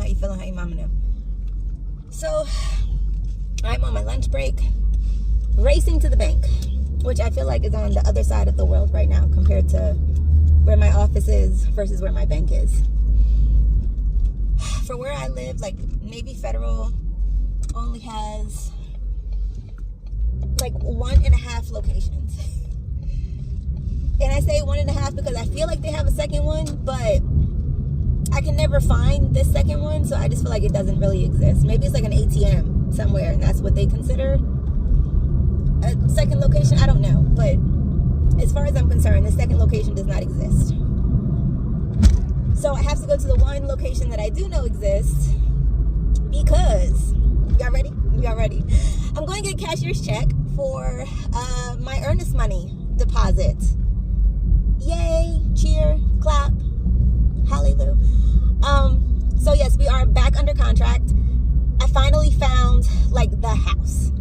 how you feeling, how your mama know. So I'm on my lunch break, racing to the bank, which I feel like is on the other side of the world right now compared to where my office is versus where my bank is. For where I live, like Navy Federal only has like 1.5 locations. And I say 1.5 because I feel like they have a second one, but I can never find this second one, so I just feel like it doesn't really exist. Maybe it's like an ATM somewhere, and that's what they consider a second location. I don't know, but as far as I'm concerned, the second location does not exist. So I have to go to the one location that I do know exists because, y'all ready? Y'all ready? I'm going to get a cashier's check for my earnest money deposit. Yay, cheer, clap, hallelujah. So yes, we are back under contract. I finally found like the house.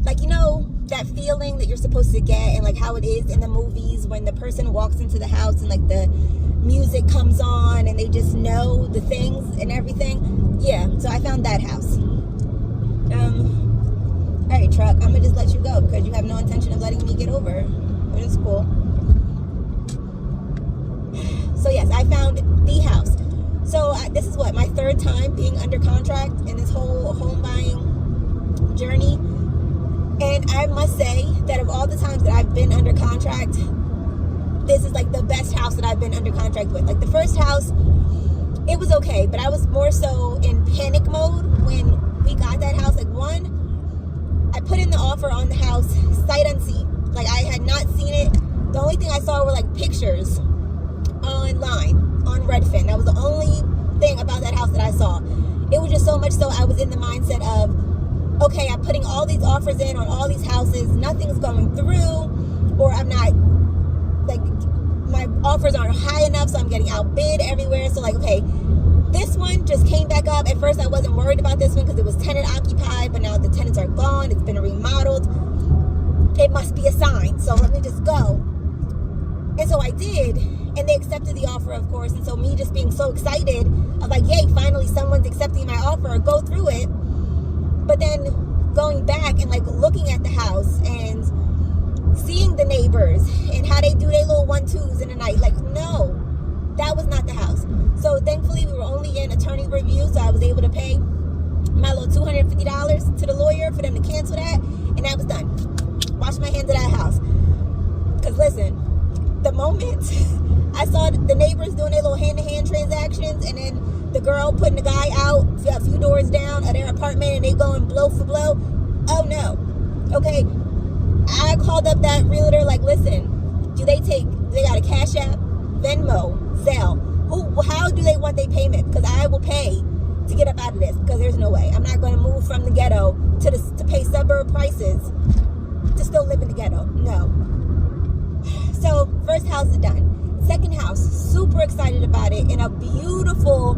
Like, you know, that feeling that you're supposed to get and like how it is in the movies when the person walks into the house and like the music comes on and they just know the things and everything. Yeah, so I found that house. All right, truck, I'm gonna just let you go because you have no intention of letting me get over, which is cool. So yes, I found the house. So this is what, my third time being under contract in this whole home buying journey. And I must say that of all the times that I've been under contract, this is like the best house that I've been under contract with. Like the first house, it was okay, but I was more so in panic mode when we got that house. Like I put in the offer on the house sight unseen. Like I had not seen it. The only thing I saw were like pictures online on Redfin. That was the only thing about that house that I saw. It was just so much so I was in the mindset of, okay, I'm putting all these offers in on all these houses, nothing's going through, or I'm not, like, my offers aren't high enough, so I'm getting outbid everywhere. So like, okay, this one just came back up. At first I wasn't worried about this one because it was tenant occupied, but now the tenants are gone, it's been remodeled. It must be a sign, so let me just go. And so I did, and they accepted the offer, of course. And so me just being so excited, of like, yay, finally someone's accepting my offer, go through it. But then going back and like looking at the house and seeing the neighbors and how they do their little 1-2s in the night, like, no, that was not the house. So thankfully we were only in attorney review, so I was able to pay my little $250 to the lawyer for them to cancel that, and that was done. Wash my hands of that house. Because listen, the moment I saw the neighbors doing their little hand-to-hand transactions, and then the girl putting the guy out a few doors down of their apartment, and they going blow for blow, oh no. Okay, I called up that realtor like, listen, they got a Cash App, Venmo, Zelle? How do they want their payment? Because I will pay to get up out of this, because there's no way. I'm not going to move from the ghetto to pay suburb prices to still live in the ghetto. No. So first house is done. Second house, super excited about it, in a beautiful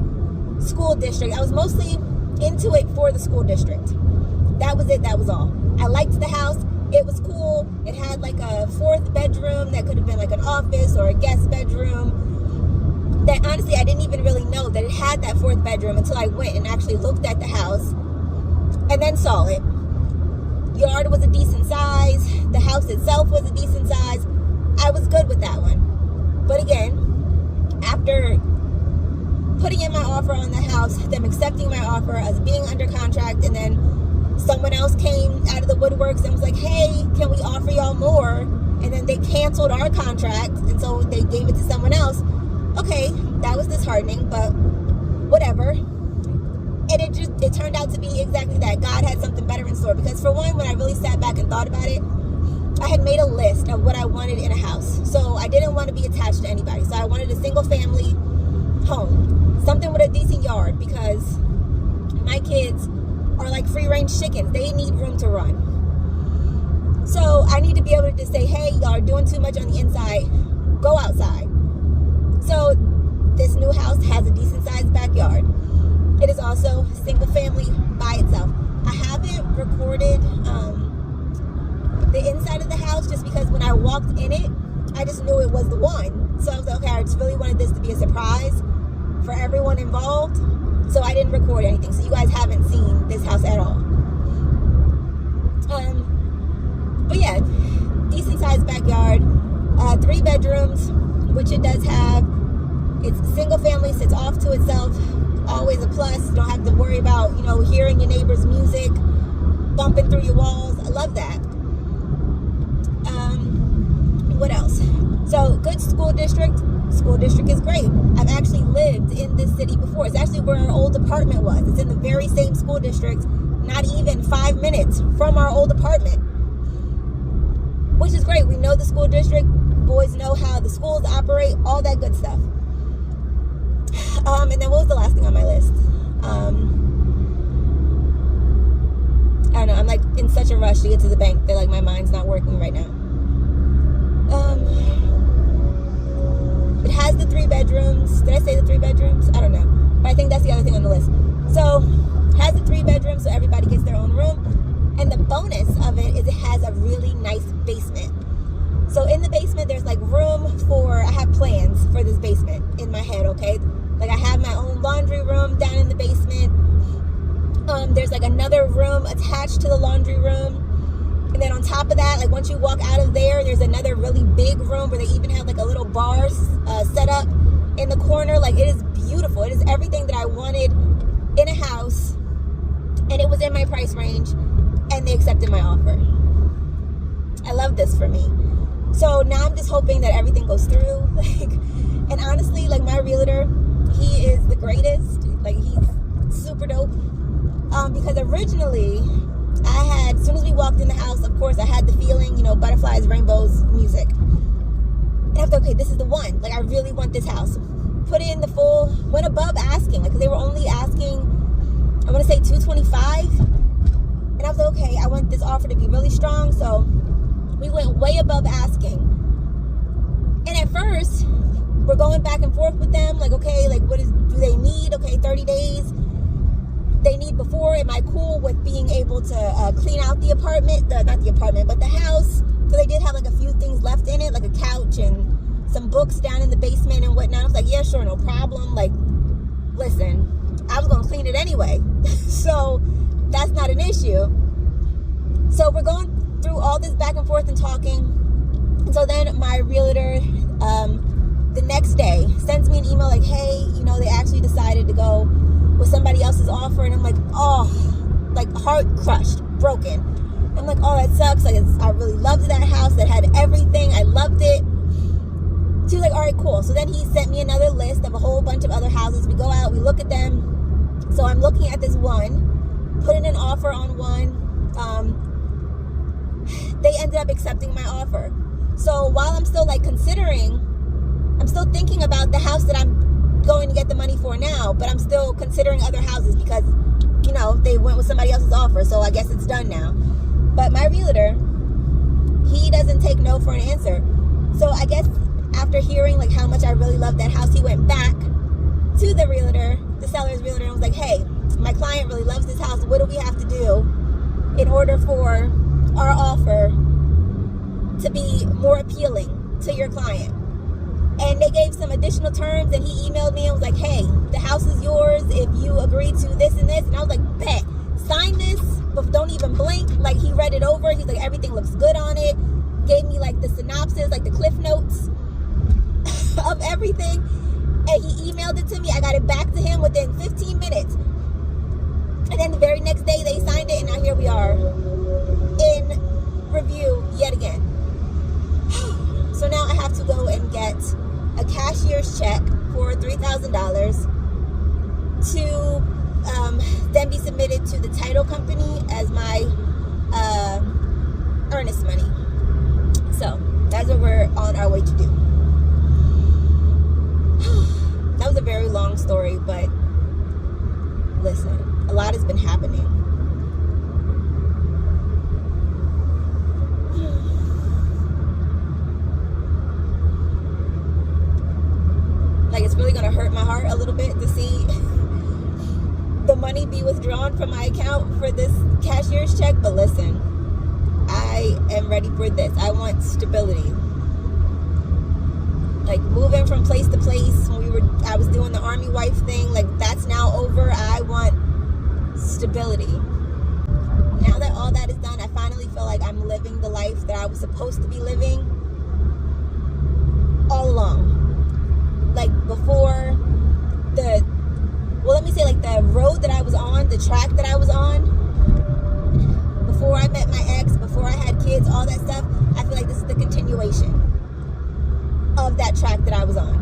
school district. I was mostly into it for the school district. That was it, that was all. I liked the house, it was cool. It had like a 4th bedroom that could have been like an office or a guest bedroom. That honestly, I didn't even really know that it had that 4th bedroom until I went and actually looked at the house and then saw it. Yard was a decent size. The house itself was a decent size. I was good with that one. But again, after putting in my offer on the house, them accepting my offer, us being under contract, and then someone else came out of the woodworks and was like, hey, can we offer y'all more? And then they canceled our contract, and so they gave it to someone else. Okay, that was disheartening, but whatever. And it turned out to be exactly that. God had something better in store. Because for one, when I really sat back and thought about it, I had made a list of what I wanted in a house. So I didn't want to be attached to anybody. So I wanted a single family home. Something with a decent yard, because my kids are like free range chickens. They need room to run. So I need to be able to just say, hey, y'all are doing too much on the inside. Go outside. So this new house has a decent sized backyard. It is also single family by itself. I haven't recorded the inside of the house just because when I walked in it, I just knew it was the one. So I was like, okay, I just really wanted this to be a surprise for everyone involved. So I didn't record anything. So you guys haven't seen this house at all. But yeah, decent sized backyard, 3 bedrooms, which it does have. It's single family, sits off to itself, always a plus. Don't have to worry about, hearing your neighbor's music, bumping through your walls. I love that. What else? So good school district. School district is great. I've actually lived in this city before. It's actually where our old apartment was. It's in the very same school district, not even 5 minutes from our old apartment, which is great. We know the school district. Boys know how the schools operate, all that good stuff. And then what was the last thing on my list? I don't know. I'm like in such a rush to get to the bank that like my mind's not working right now. It has the 3 bedrooms. Did I say the 3 bedrooms? I don't know. But I think that's the other thing on the list. So, has the 3 bedrooms, so everybody gets their own room. And the bonus of it is it has a really nice basement. So in the basement, there's like room for, I have plans for this basement in my head, okay? Like I have my own laundry room down in the basement. There's like another room attached to the laundry room. And then on top of that, like once you walk out of there, there's another really big room where they even have like a little bar set up in the corner. Like it is beautiful. It is everything that I wanted in a house. And it was in my price range. And they accepted my offer. I love this for me. So now I'm just hoping that everything goes through. And honestly, like my realtor, he is the greatest. Like he's super dope. Because originally, as soon as we walked in the house, of course, I had the feeling, butterflies, rainbows, music. And I was like, okay, this is the one. Like, I really want this house. Put in the full, went above asking. Like, they were only asking, I want to say $225. And I was like, okay, I want this offer to be really strong. So we went way above asking. And at first, we're going back and forth with them. Like, okay, like, do they need? Okay, 30 days. They need before. Am I cool with being able to clean out the apartment? Not the apartment, but the house. So they did have like a few things left in it, like a couch and some books down in the basement and whatnot. I was like, yeah, sure, no problem. Like, listen, I was going to clean it anyway. So that's not an issue. So we're going through all this back and forth and talking. And so then my realtor, the next day, sends me an email like, hey, they actually decided to go with somebody else's offer. And I'm like, oh, like heart crushed, broken. I'm like, oh, that sucks. Like, I really loved that house. That had everything. I loved it. She was like, all right, cool. So then he sent me another list of a whole bunch of other houses. We go out, we look at them. So I'm looking at this one, put in an offer on one. They ended up accepting my offer. So while I'm still like considering, I'm still thinking about the house that I'm going to get the money for now, but I'm still considering other houses because, they went with somebody else's offer. So I guess it's done now. But my realtor, he doesn't take no for an answer. So I guess after hearing like how much I really loved that house, he went back to the realtor, the seller's realtor, and was like, hey, my client really loves this house. What do we have to do in order for our offer to be more appealing to your client? And they gave some additional terms, and he emailed me and was like, hey, the house is yours if you agree to this and this. And I was like, bet, sign this, but don't even blink. Like, he read it over. He's like, everything looks good on it. Gave me like the synopsis, like the cliff notes of everything. And he emailed it to me. I got it back to him within 15 minutes. And then the very next day they signed it, and now here we are in review yet again. So now I have to go and get a cashier's check for $3,000 to then be submitted to the title company as my earnest money. So that's what we're on our way to do. That was a very long story, but listen, a lot has been happening. Like, it's really going to hurt my heart a little bit to see the money be withdrawn from my account for this cashier's check. But listen, I am ready for this. I want stability. Like, moving from place to place. I was doing the army wife thing. Like, that's now over. stability. Now that all that is done, I finally feel like I'm living the life that I was supposed to be living all along. Like before let me say, like the road that I was on, the track that I was on, before I met my ex, before I had kids, all that stuff, I feel like this is the continuation of that track that I was on.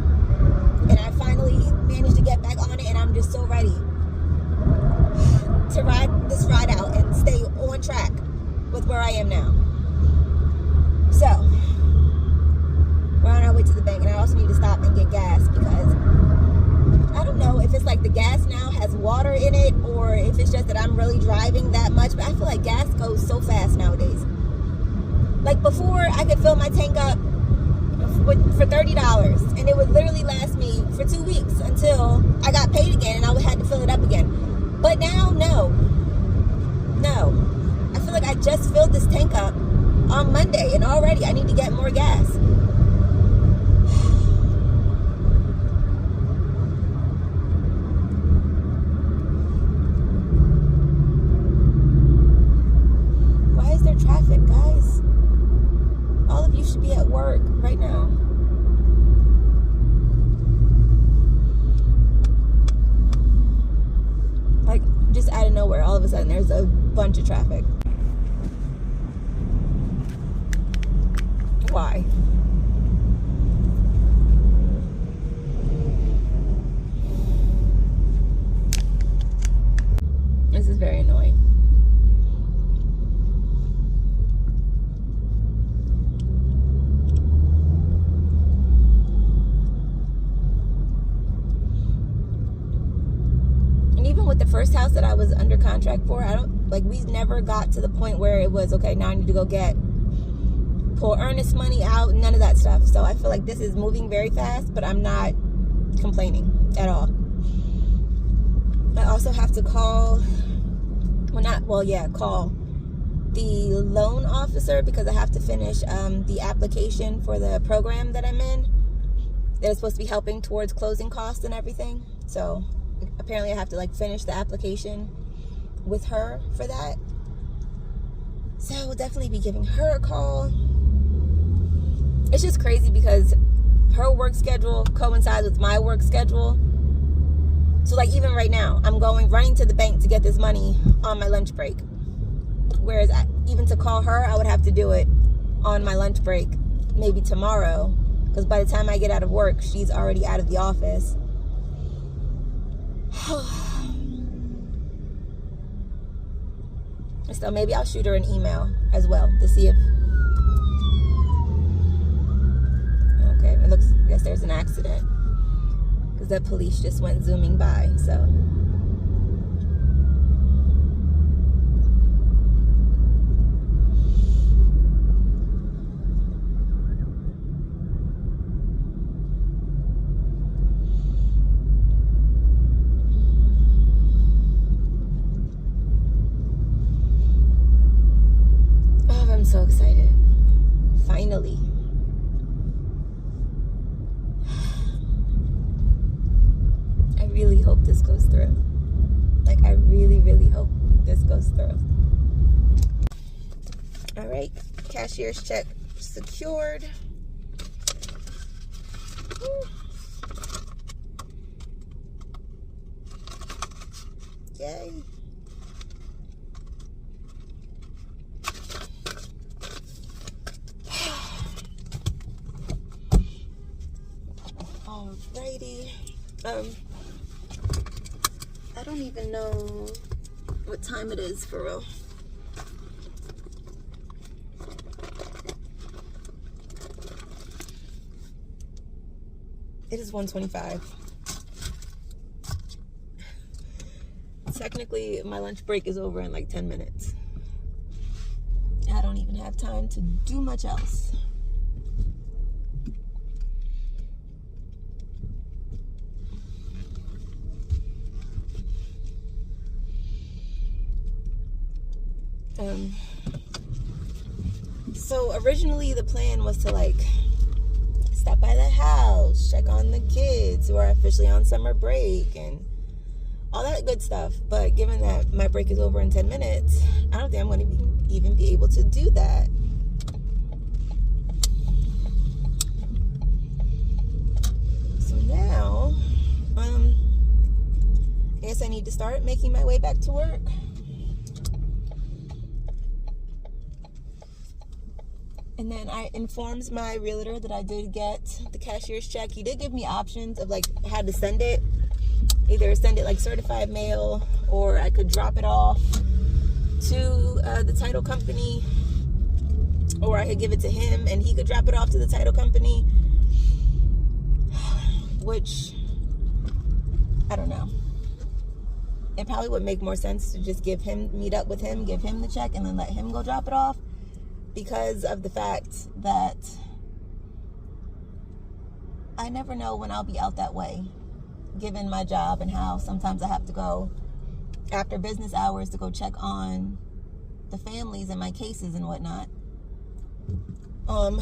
And I finally managed to get back on it, and I'm just so ready to ride this ride out and stay on track with where I am now. So, we're on our way to the bank, and I also need to stop and get gas because I don't know if it's like the gas now has water in it or if it's just that I'm really driving that much, but I feel like gas goes so fast nowadays. Like before, I could fill my tank up for $30 and it would literally last me for 2 weeks until I got paid again and I would have to fill it up again. But now, no. I feel like I just filled this tank up on Monday and already I need to get more gas. Why is there traffic, guys? All of you should be at work right now. Like, just out of nowhere, all of a sudden, there's a bunch of traffic. Why? This is very annoying. With the first house that I was under contract for, we never got to the point where it was, okay, now I need to go pull earnest money out, none of that stuff. So I feel like this is moving very fast, but I'm not complaining at all. I also have to call the loan officer because I have to finish the application for the program that I'm in that is supposed to be helping towards closing costs and everything. So apparently I have to finish the application with her for that. So I will definitely be giving her a call. It's just crazy because her work schedule coincides with my work schedule. So even right now, I'm running to the bank to get this money on my lunch break. Whereas even to call her, I would have to do it on my lunch break, maybe tomorrow. Because by the time I get out of work, she's already out of the office. So maybe I'll shoot her an email as well to see if... Okay, I guess there's an accident. Because the police just went zooming by, so... I'm so excited. Finally. I really hope this goes through. I really, really hope this goes through. All right. Cashier's check secured. Woo. Yay. Alrighty. I don't even know what time it is for real. It is 1:25. Technically, my lunch break is over in 10 minutes. I don't even have time to do much else. So originally the plan was to stop by the house, check on the kids who are officially on summer break, and all that good stuff. But given that my break is over in 10 minutes, I don't think I'm going to even be able to do that. So now, I guess I need to start making my way back to work. And then I informed my realtor that I did get the cashier's check. He did give me options of like how to send it. Either send it like certified mail, or I could drop it off to the title company, or I could give it to him and he could drop it off to the title company. Which, I don't know. It probably would make more sense to just meet up with him, give him the check, and then let him go drop it off. Because of the fact that I never know when I'll be out that way, given my job and how sometimes I have to go after business hours to go check on the families and my cases and whatnot. So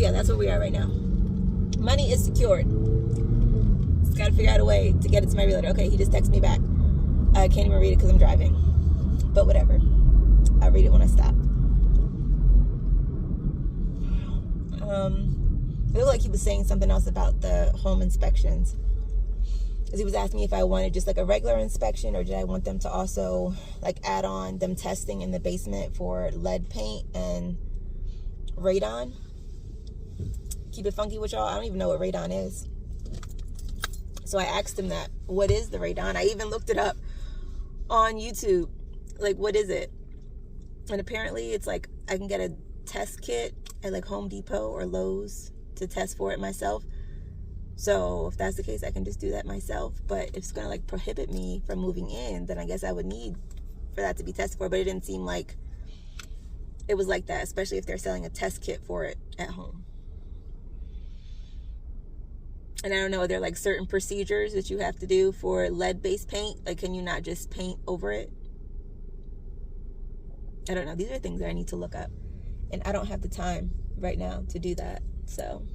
yeah, that's where we are right now. Money is secured. Just gotta figure out a way to get it to my realtor. Okay, he just texted me back. I can't even read it because I'm driving. But whatever. I'll read it when I stop. It looked like he was saying something else about the home inspections. Because he was asking me if I wanted just like a regular inspection, or did I want them to also like add on them testing in the basement for lead paint and radon. Keep it funky with y'all. I don't even know what radon is. So I asked him that. What is the radon? I even looked it up on YouTube. Like, what is it? And apparently it's like I can get a test kit at like Home Depot or Lowe's to test for it myself. So if that's the case, I can just do that myself. But if it's going to like prohibit me from moving in, then I guess I would need for that to be tested for. But it didn't seem like it was like that, especially if they're selling a test kit for it at home. And I don't know, are there like certain procedures that you have to do for lead-based paint? Like, can you not just paint over it? I don't know. These are things that I need to look up. And I don't have the time right now to do that. So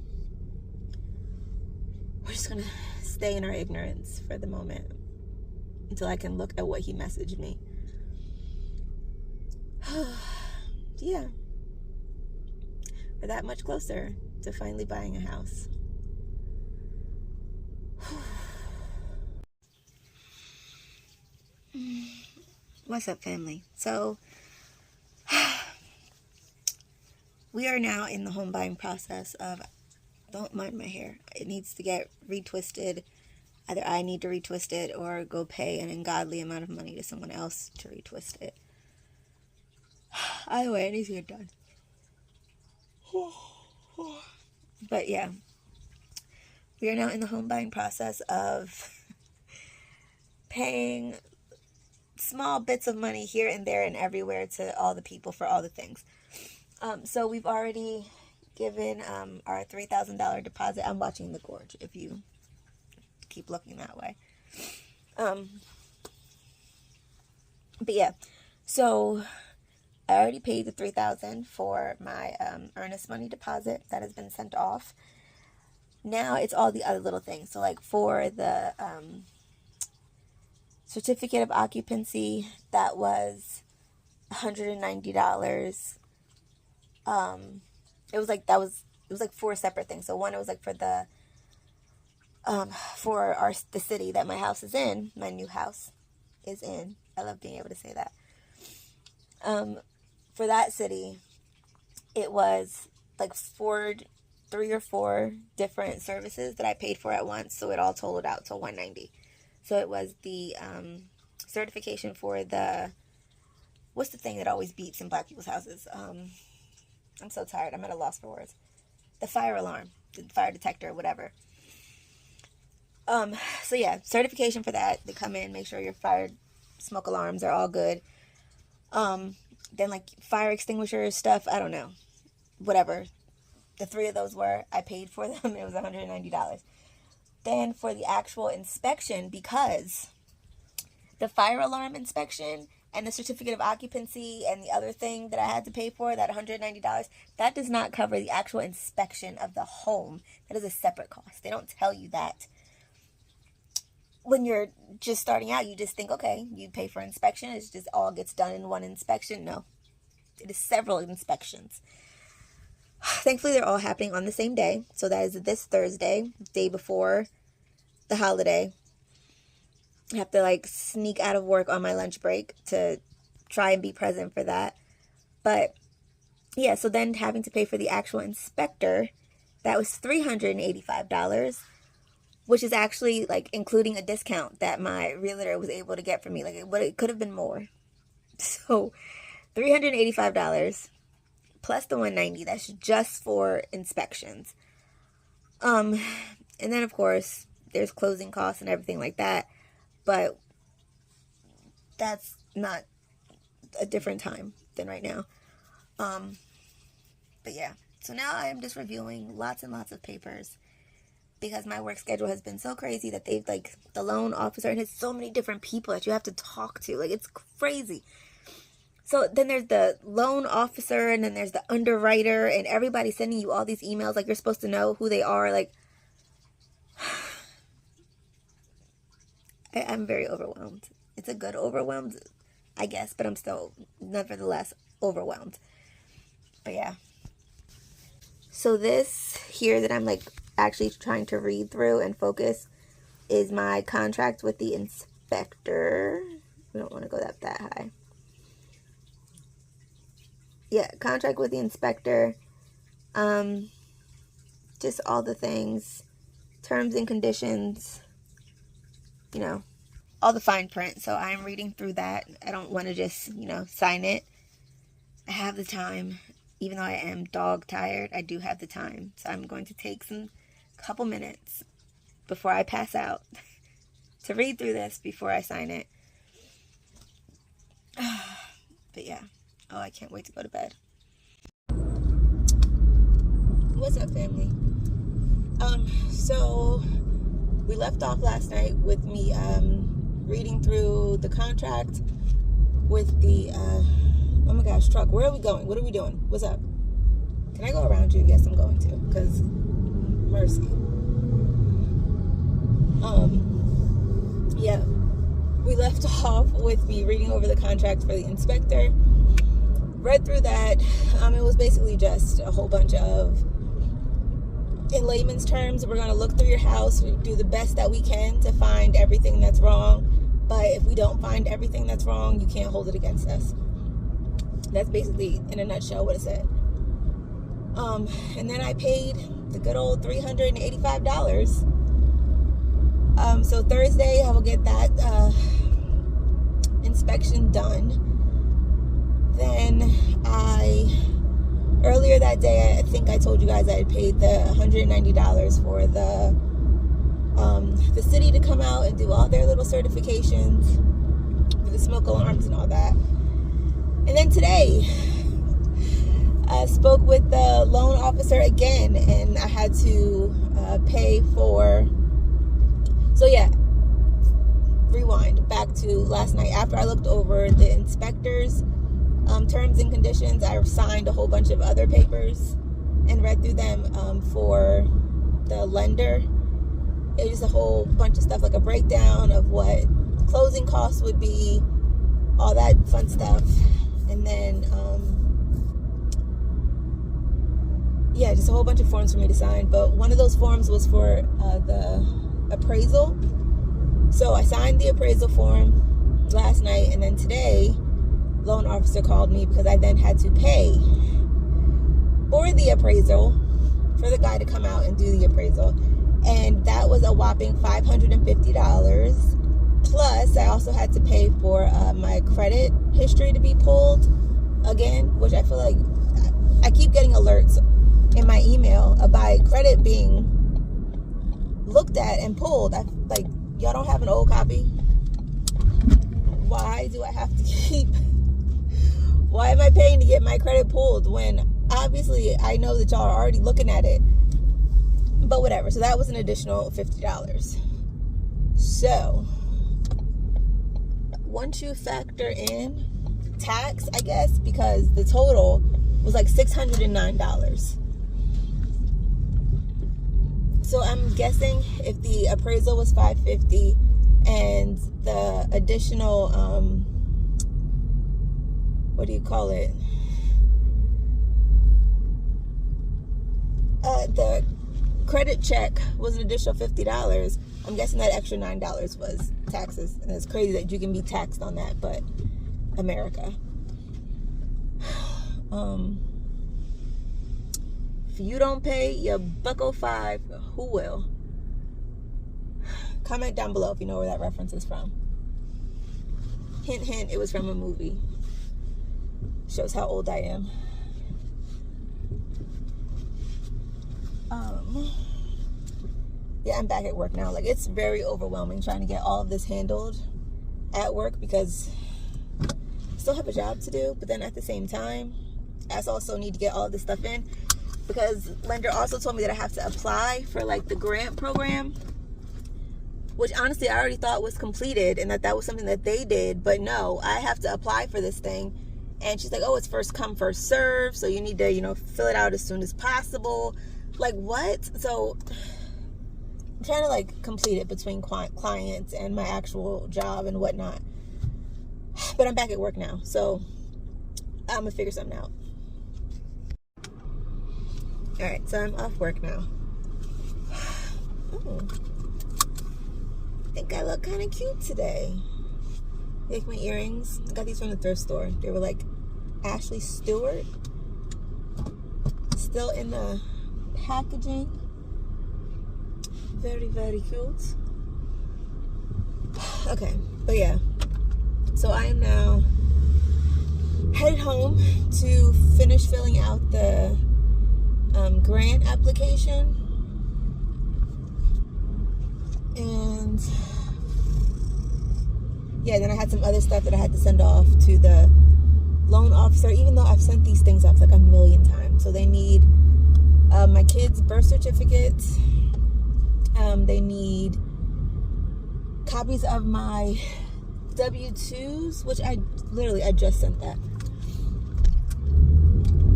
we're just going to stay in our ignorance for the moment until I can look at what he messaged me. Yeah. We're that much closer to finally buying a house. What's up, family? So we are now in the home buying process of, don't mind my hair, it needs to get retwisted. Either I need to retwist it or go pay an ungodly amount of money to someone else to retwist it. Either way, it needs to get done. But yeah, we are now in the home buying process of paying small bits of money here and there and everywhere to all the people for all the things. So we've already given our $3,000 deposit. I'm watching the gorge if you keep looking that way. But yeah, so I already paid the $3,000 for my earnest money deposit that has been sent off. Now it's all the other little things. So like for the certificate of occupancy, that was $190. It was like four separate things. So one, it was like for the the city that my house is in, my new house is in. I love being able to say that. For that city, it was like three or four different services that I paid for at once, so it all totaled out to $190. So it was the certification for the, what's the thing that always beeps in black people's houses? I'm so tired. I'm at a loss for words. The fire alarm, the fire detector, whatever. So yeah, certification for that. They come in, make sure your fire smoke alarms are all good. Then like fire extinguisher stuff, I don't know. Whatever. The three of those were, I paid for them. It was $190. Then for the actual inspection, because the fire alarm inspection and the certificate of occupancy and the other thing that I had to pay for, that $190, that does not cover the actual inspection of the home. That is a separate cost. They don't tell you that when you're just starting out, you just think, okay, you pay for inspection, it just all gets done in one inspection. No, it is several inspections. Thankfully, they're all happening on the same day. So that is this Thursday, day before the holiday. I have to like sneak out of work on my lunch break to try and be present for that. But yeah, so then having to pay for the actual inspector, that was $385, which is actually like including a discount that my realtor was able to get for me. Like it could have been more. So $385 plus the $190, that's just for inspections. And then of course there's closing costs and everything like that, but that's not a different time than right now. But yeah, so now I am just reviewing lots and lots of papers because my work schedule has been so crazy that they've like the loan officer and it's so many different people that you have to talk to. Like it's crazy. So then there's the loan officer and then there's the underwriter and everybody's sending you all these emails like you're supposed to know who they are. Like I'm very overwhelmed. It's a good overwhelmed, I guess, but I'm still nevertheless overwhelmed. But yeah. So this here that I'm like actually trying to read through and focus is my contract with the inspector. We don't want to go that high. Yeah, contract with the inspector. Just all the things, terms and conditions, you know, all the fine print. So I'm reading through that. I don't want to just, sign it. I have the time. Even though I am dog tired, I do have the time. So I'm going to take couple minutes before I pass out to read through this before I sign it. But yeah. Oh, I can't wait to go to bed. What's up, family? So we left off last night with me reading through the contract with the oh my gosh, truck. Where are we going? What are we doing? What's up? Can I go around you? Yes, I'm going to, because mercy. Yeah, we left off with me reading over the contract for the inspector. Read through that. It was basically just a whole bunch of, in layman's terms, we're going to look through your house, do the best that we can to find everything that's wrong. But if we don't find everything that's wrong, you can't hold it against us. That's basically, in a nutshell, what it said. And then I paid the good old $385. So Thursday, I will get that inspection done. Then earlier that day, I think I told you guys I had paid the $190 for the city to come out and do all their little certifications for the smoke alarms and all that. And then today, I spoke with the loan officer again, and I had to pay for, so yeah, rewind back to last night. After I looked over the inspector's terms and conditions, I signed a whole bunch of other papers and read through them for the lender. It was just a whole bunch of stuff, like a breakdown of what closing costs would be, all that fun stuff. And then, yeah, just a whole bunch of forms for me to sign. But one of those forms was for the appraisal. So I signed the appraisal form last night, and then today, loan officer called me because I then had to pay for the appraisal, for the guy to come out and do the appraisal. And that was a whopping $550. Plus, I also had to pay for my credit history to be pulled again, which I feel like I keep getting alerts in my email about credit being looked at and pulled. Like, y'all don't have an old copy? Why do I have to keep... Why am I paying to get my credit pulled when obviously I know that y'all are already looking at it? But whatever. So that was an additional $50. So once you factor in tax, I guess, because the total was like $609. So I'm guessing if the appraisal was $550 additional, what do you call it? The credit check was an additional $50. I'm guessing that extra $9 was taxes. And it's crazy that you can be taxed on that, but America. If you don't pay your $1.05, who will? Comment down below if you know where that reference is from. Hint, hint, it was from a movie. Shows how old I am. Yeah, I'm back at work now. Like, it's very overwhelming trying to get all of this handled at work because I still have a job to do, but then at the same time, I also need to get all of this stuff in because lender also told me that I have to apply for like the grant program, which honestly I already thought was completed and that was something that they did, but no, I have to apply for this thing. And she's like, oh, it's first come, first serve, so you need to, you know, fill it out as soon as possible. Like, what? So I'm trying to like complete it between clients and my actual job and whatnot. But I'm back at work now, so I'm gonna figure something out. All right, so I'm off work now. Oh, I think I look kind of cute today. Like my earrings, I got these from the thrift store. They were like Ashley Stewart. Still in the packaging. Very, very cute. Okay, but yeah. So I am now headed home to finish filling out the grant application. And yeah, then I had some other stuff that I had to send off to the loan officer, even though I've sent these things off like a million times. So they need my kids' birth certificates. They need copies of my W-2s, which I just sent that.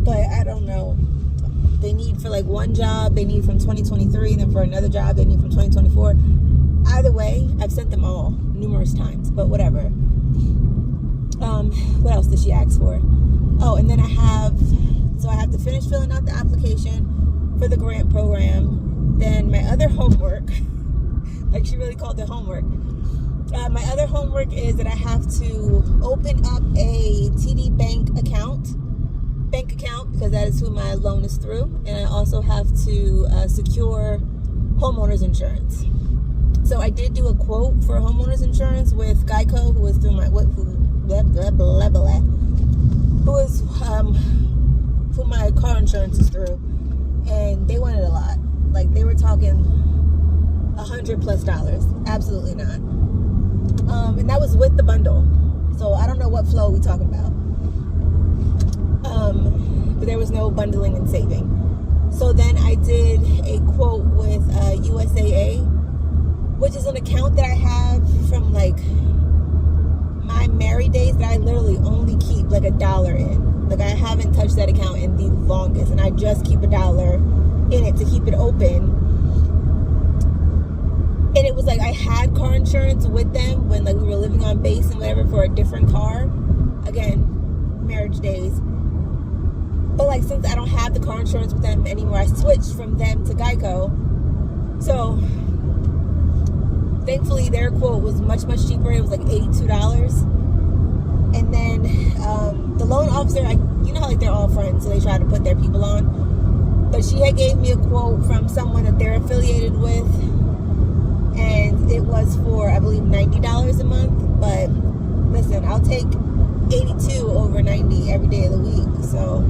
But I don't know. They need for like one job, they need from 2023, and then for another job, they need from 2024. Either way, I've sent them all numerous times, but whatever. What else did she ask for? Oh, and then I have to finish filling out the application for the grant program. Then my other homework, like she really called it homework. My other homework is that I have to open up a TD bank account because that is who my loan is through, and I also have to secure homeowners insurance. So I did do a quote for homeowners insurance with Geico, who is through my who my car insurance is through, and they wanted a lot. Like they were talking $100+. Absolutely not. And that was with the bundle. So I don't know what flow we talking about. But there was no bundling and saving. So then I did a quote with USAA, which is an account that I have from like my married days that I literally only keep like $1 in. Like I haven't touched that account in the longest, and I just keep $1 in it to keep it open. And it was like I had car insurance with them when like we were living on base and whatever for a different car. Again, marriage days. But like since I don't have the car insurance with them anymore, I switched from them to Geico. So thankfully their quote was much, much cheaper. It was like $82. And then the loan officer, you know how like they're all friends, so they try to put their people on. But she had gave me a quote from someone that they're affiliated with, and it was for, I believe, $90 a month. But listen, I'll take 82 over 90 every day of the week. So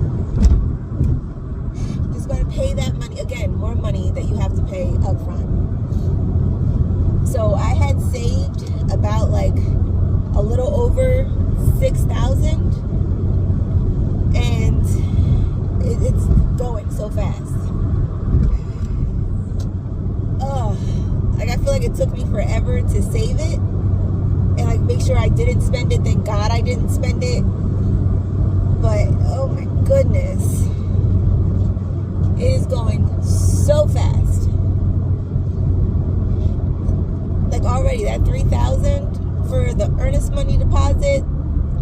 just gotta pay that money. Again, more money that you have to pay up front. So I had saved about like a little over $6,000, and it's going so fast. Like I feel like it took me forever to save it and like make sure I didn't spend it. Thank God I didn't spend it. But oh my goodness, it is going so fast. Like already that $3,000 for the earnest money deposit,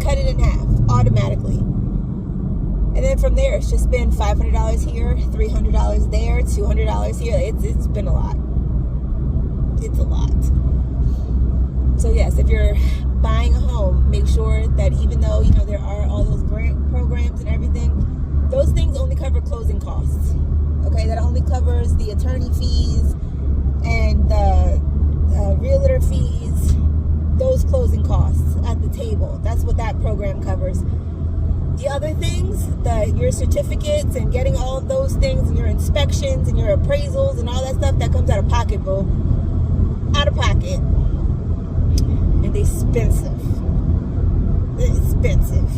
cut it in half automatically. And then from there, it's just been $500 here, $300 there, $200 here. It's been a lot. It's a lot. So yes, if you're buying a home, make sure that even though, you know, there are all those grant programs and everything, those things only cover closing costs. Okay, that only covers the attorney fees and the realtor fees, those closing costs at the table. That's what that program covers. The other things, your certificates and getting all of those things and your inspections and your appraisals and all that stuff, that comes out of pocket, boo. Out of pocket. And they're expensive. They're expensive.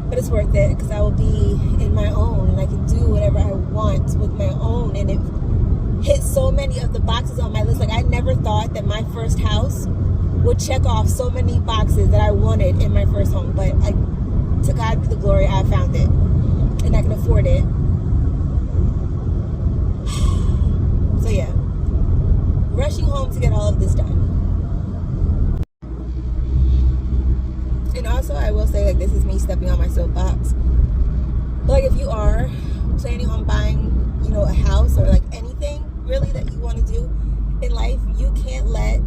But it's worth it because I will be in my own and I can do whatever I want with my own. And it hit so many of the boxes on my list. Like, I never thought that my first house would check off so many boxes that I wanted in my first home. But to God be the glory, I found it. And I can afford it. So yeah. Rushing home to get all of this done. And also, I will say, like, this is me stepping on my soapbox. But like, if you are planning on buying, you know, a house or like anything really that you want to do in life, you can't let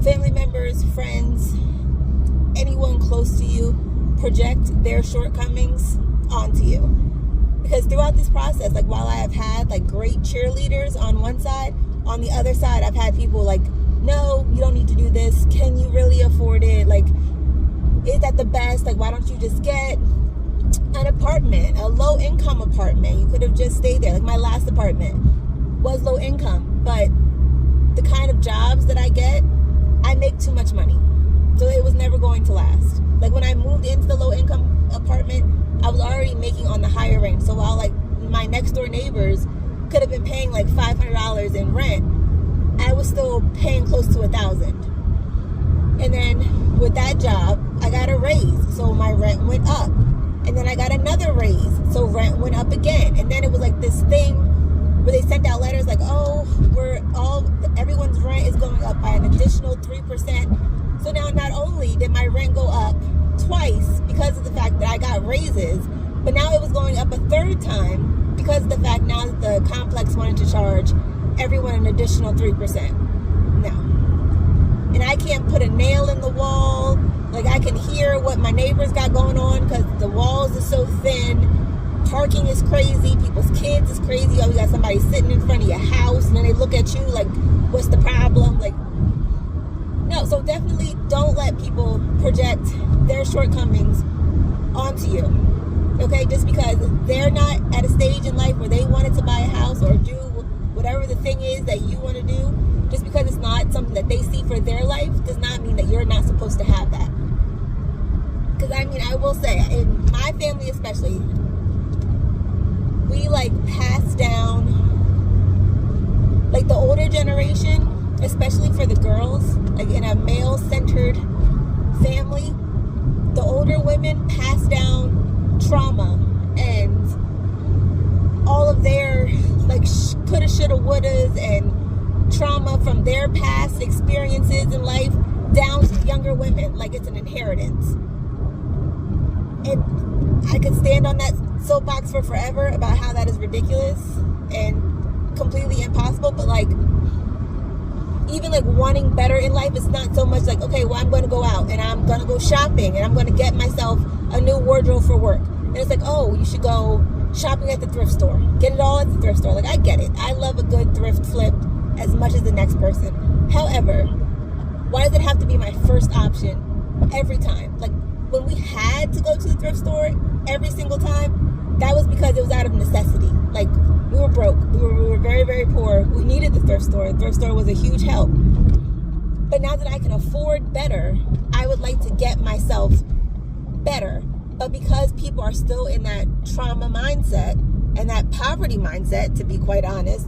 family members, friends, anyone close to you project their shortcomings onto you. Because throughout this process, like, while I have had like great cheerleaders on one side, on the other side, I've had people like, no, you don't need to do this. Can you really afford it? Like, is that the best? Like, why don't you just get an apartment, a low income apartment? You could have just stayed there. Like, my last apartment was low income, but the kind of jobs that I get, I make too much money. So it was never going to last. Like, when I moved into the low income apartment, I was already making on the higher range. So while like my next door neighbors could have been paying like $500 in rent, I was still paying close to $1,000. And then with that job, I got a raise, so my rent went up. And then I got another raise, so rent went up again. And then it was like this thing where they sent out letters like, oh, everyone's rent is going up by an additional 3%. So now not only did my rent go up twice because of the fact that I got raises, but now it was going up a third time because of the fact now that the complex wanted to charge everyone an additional 3%. No. And I can't put a nail in the wall. Like, I can hear what my neighbors got going on because the walls are so thin. Parking is crazy. People's kids is crazy. Oh, you got somebody sitting in front of your house and then they look at you like, what's the problem? Like, no. So definitely don't let people project their shortcomings onto you. Okay? Just because they're not at a stage in life where they wanted to buy a house or do whatever the thing is that you want to do, just because it's not something that they see for their life does not mean that you're not supposed to have that. Because I mean, I will say, in my family especially, we like pass down, like the older generation, especially for the girls, like in a male-centered family, the older women pass down trauma and all of their like coulda, shoulda, wouldas and trauma from their past experiences in life down to younger women, like it's an inheritance. And I could stand on that soapbox for forever about how that is ridiculous and completely impossible, but like, even like wanting better in life, it's not so much like, okay, well, I'm going to go out and I'm going to go shopping and I'm going to get myself a new wardrobe for work. And it's like, oh, you should go shopping at the thrift store. Get it all at the thrift store. Like, I get it. I love a good thrift flip as much as the next person. However, why does it have to be my first option every time? Like, when we had to go to the thrift store every single time, that was because it was out of necessity. Like, we were broke. We were very, very poor. We needed the thrift store. The thrift store was a huge help. But now that I can afford better, I would like to get myself better. But because people are still in that trauma mindset and that poverty mindset, to be quite honest,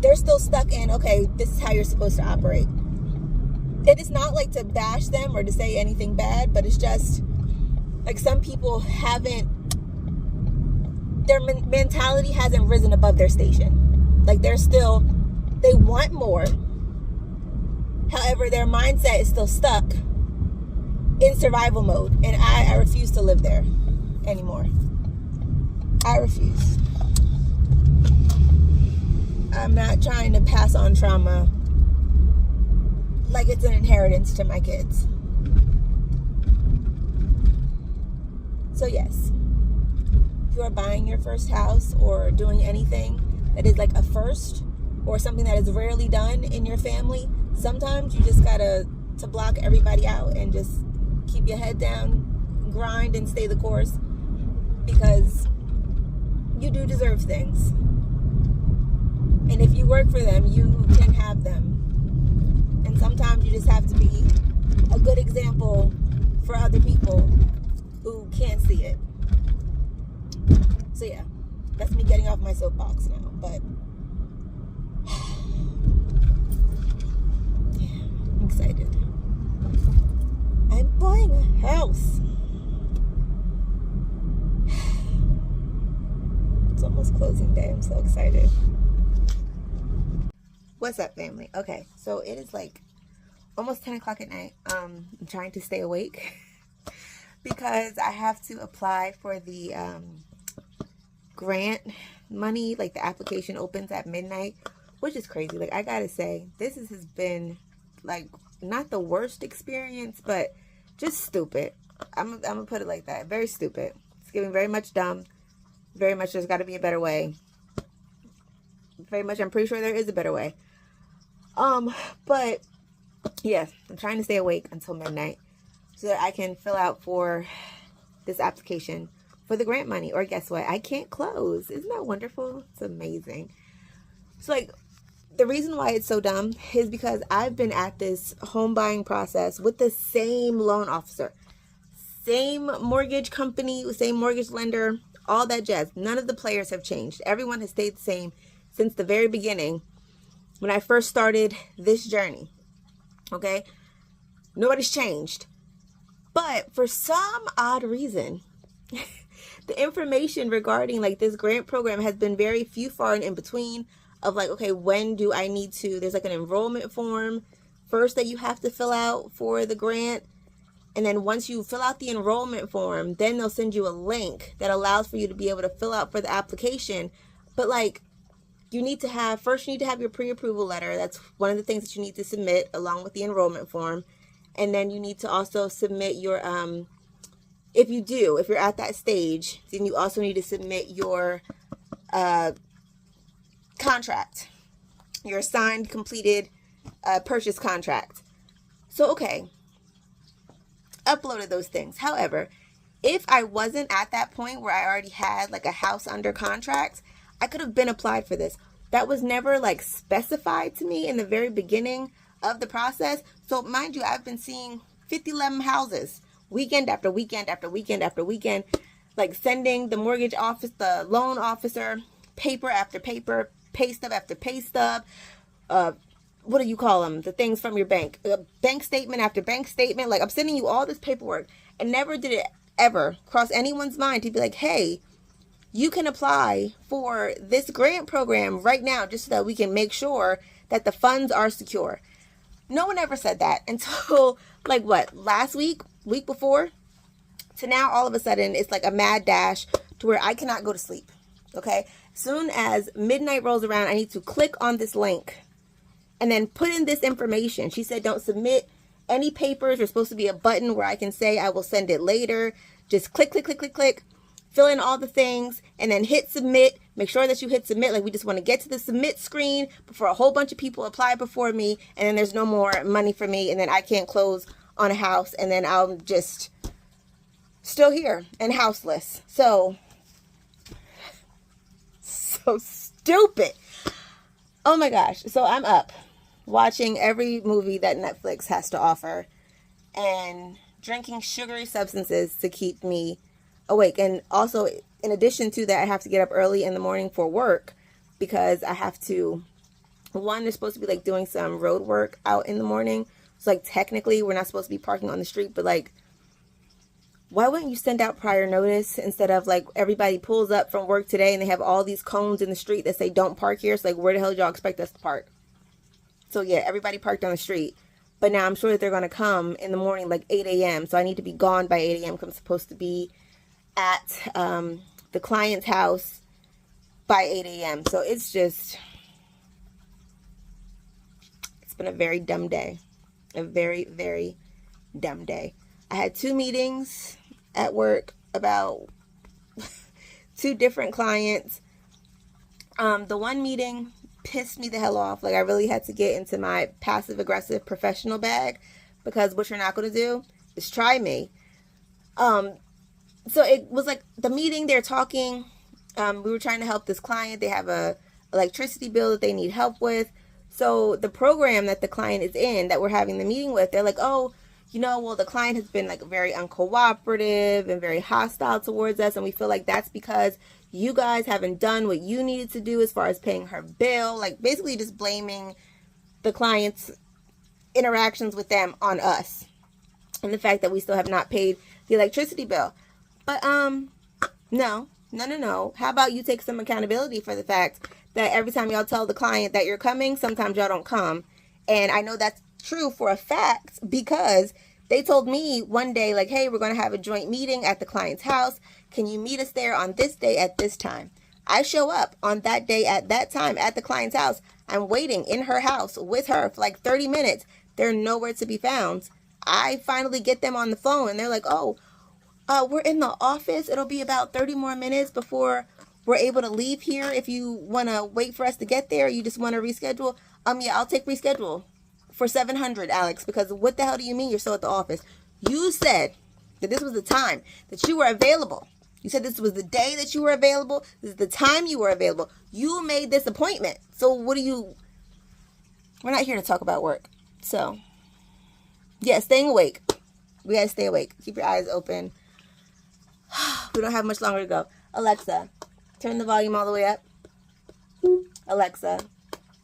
they're still stuck in, okay, this is how you're supposed to operate. It is not like to bash them or to say anything bad, but it's just like some people haven't, their mentality hasn't risen above their station. Like, they're still, they want more, However, their mindset is still stuck in survival mode. And I refuse to live there anymore. I refuse. I'm not trying to pass on trauma like it's an inheritance to my kids. So yes, if you are buying your first house or doing anything that is like a first or something that is rarely done in your family, sometimes you just gotta to block everybody out and just keep your head down, grind and stay the course, because you do deserve things. And if you work for them, you can have them. And sometimes you just have to be a good example for other people who can't see it. So yeah, that's me getting off my soapbox now. But yeah, I'm excited. I'm buying a house. It's almost closing day. I'm so excited. What's up, family? Okay, so it is like almost 10 o'clock at night. I'm trying to stay awake because I have to apply for the grant money. Like, the application opens at midnight, which is crazy. Like, I gotta say, this has been like not the worst experience, but just stupid. I'm gonna put it like that. Very stupid. It's giving very much dumb. Very much there's got to be a better way. Very much I'm pretty sure there is a better way. But yeah, I'm trying to stay awake until midnight so that I can fill out for this application for the grant money. Or guess what? I can't close. Isn't that wonderful? It's amazing. So like, the reason why it's so dumb is because I've been at this home buying process with the same loan officer, same mortgage company, same mortgage lender, all that jazz. None of the players have changed. Everyone has stayed the same since the very beginning when I first started this journey. Okay? Nobody's changed. But for some odd reason, the information regarding like this grant program has been very few, far and in between of like, okay, when do I need to, there's like an enrollment form first that you have to fill out for the grant. And then once you fill out the enrollment form, then they'll send you a link that allows for you to be able to fill out for the application. But like, you need to have your pre-approval letter. That's one of the things that you need to submit along with the enrollment form. And then you need to also submit your, if you're at that stage, then you also need to submit your contract, your signed, completed purchase contract. So, okay, uploaded those things. However, if I wasn't at that point where I already had like a house under contract, I could have been applied for this. That was never like specified to me in the very beginning of the process. So mind you, I've been seeing 50-11 houses weekend after weekend after weekend after weekend, like sending the mortgage office, the loan officer, paper after paper, pay stub after pay stub, what do you call them? The things from your bank, bank statement after bank statement. Like, I'm sending you all this paperwork, and never did it ever cross anyone's mind to be like, hey, you can apply for this grant program right now just so that we can make sure that the funds are secure. No one ever said that until like what, last week before, to now all of a sudden it's like a mad dash to where I cannot go to sleep. Okay. Soon as midnight rolls around, I need to click on this link and then put in this information. She said, don't submit any papers. There's supposed to be a button where I can say I will send it later. Just click, click, click, click, click. Fill in all the things and then hit submit. Make sure that you hit submit. Like, we just want to get to the submit screen before a whole bunch of people apply before me, and then there's no more money for me, and then I can't close on a house, and then I'm just still here and houseless. So stupid. Oh my gosh. So I'm up watching every movie that Netflix has to offer and drinking sugary substances to keep me awake. And also, in addition to that, I have to get up early in the morning for work because I have to, one, they're supposed to be like doing some road work out in the morning. So like, technically we're not supposed to be parking on the street, but like, why wouldn't you send out prior notice instead of like, everybody pulls up from work today and they have all these cones in the street that say don't park here. So like, where the hell did y'all expect us to park? So yeah, everybody parked on the street. But now I'm sure that they're going to come in the morning, like 8 a.m. So I need to be gone by 8 a.m. because I'm supposed to be at the client's house by 8 a.m. So it's been a very dumb day. A very, very dumb day. I had 2 meetings at work about 2 different clients. The one meeting pissed me the hell off. Like, I really had to get into my passive aggressive professional bag, because what you're not going to do is try me. So it was like the meeting, they're talking. We were trying to help this client. They have a electricity bill that they need help with. So the program that the client is in, that we're having the meeting with, they're like, oh, well, the client has been like very uncooperative and very hostile towards us. And we feel like that's because you guys haven't done what you needed to do as far as paying her bill. Like, basically just blaming the client's interactions with them on us, and the fact that we still have not paid the electricity bill. But no. How about you take some accountability for the fact that every time y'all tell the client that you're coming, sometimes y'all don't come. And I know that's true for a fact, because they told me one day, like, hey, we're going to have a joint meeting at the client's house. Can you meet us there on this day at this time? I show up on that day at that time at the client's house. I'm waiting in her house with her for like 30 minutes. They're nowhere to be found. I finally get them on the phone, and they're like, oh, we're in the office. It'll be about 30 more minutes before we're able to leave here. If you want to wait for us to get there, you just want to reschedule. Yeah, I'll take reschedule for $700, Alex, because what the hell do you mean you're still at the office? You said that this was the time that you were available. You said this was the day that you were available. This is the time you were available. You made this appointment. So we're not here to talk about work. So, yeah, staying awake. We got to stay awake. Keep your eyes open. We don't have much longer to go. Alexa, turn the volume all the way up. Alexa,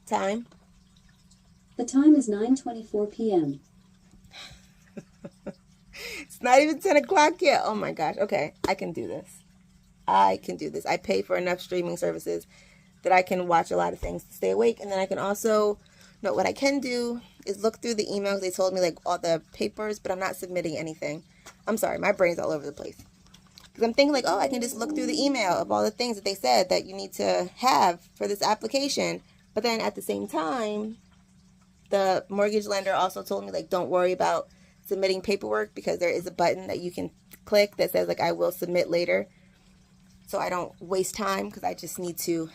time. The time is 9:24 p.m. It's not even 10 o'clock yet. Oh my gosh. Okay, I can do this. I pay for enough streaming services that I can watch a lot of things to stay awake. And then I can also, no, what I can do is look through the emails. They told me like all the papers, but I'm not submitting anything. I'm sorry, my brain's all over the place. Because I'm thinking like, oh, I can just look through the email of all the things that they said that you need to have for this application. But then at the same time, the mortgage lender also told me, like, don't worry about submitting paperwork, because there is a button that you can click that says, like, I will submit later. So I don't waste time, because I just need to